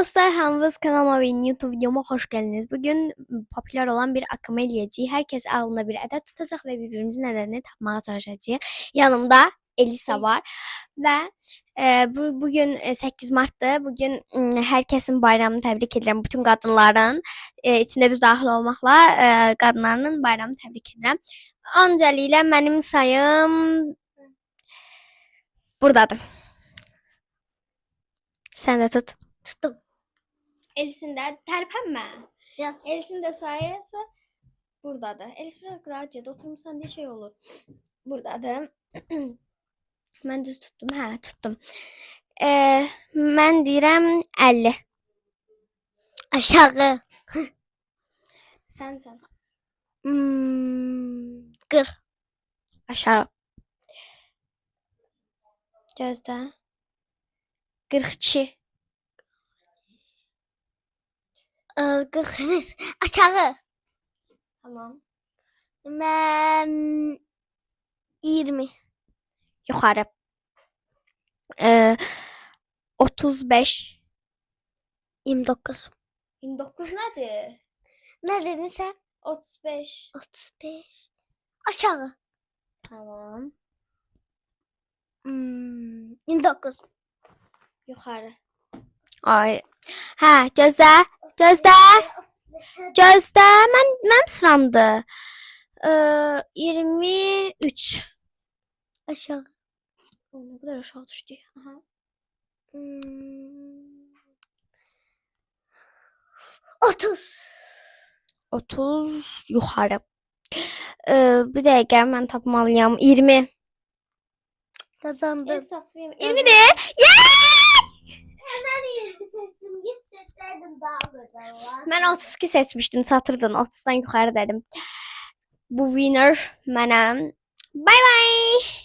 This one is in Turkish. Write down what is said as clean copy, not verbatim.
dostlar, hamınız kanalıma ve YouTube videoma hoş geldiniz. Bugün popüler olan bir akımı eləyəcəyik. Hər kəs ağlında bir ədəd tutacaq və birbirimizin ədədini tapmağa çalışacağıq. Yanımda Elisa var və bugün 8 Mart'dır. Bugün hər kəsin bayramını təbrik edirəm. Bütün qadınların içində biz daxil olmaqla qadınlarının bayramını təbrik edirəm. Öncəliklə mənim sayım buradadır. Sən də tut. Tuttum. Elis'in de terpenme. Ya. Elis'in de sayısı buradadır. Elis biraz rahat yedi. Oturmuşsan diye şey olur. Buradadır. Ben düz tuttum. Ha tuttum. Ben direm 50. Aşağı. Sen. 40. Aşağı. Gözde. 42. 40. Aşağı. Tamam. Ben 20. Yukarı. 35. 29. 29 nedir? Ne dedin sen? 35. 35. Aşağı. Tamam. 29. Yukarı. Ay. Ha, gözde. Gözde. Gözde. Mənim sıramdır. 23. Aşağı. Ne kadar aşağı düştü. Aha. 30. 30 yukarı. Bir dakika ben tapmalıyım. 20. Kazandım. Esas 20 de. Hemen 20 seçtim. 100 seçseydim daha güzel var. Ben 32 seçmiştim. Satırdın. 30'dan yukarı dedim. Bu winner mənim. Bye bye.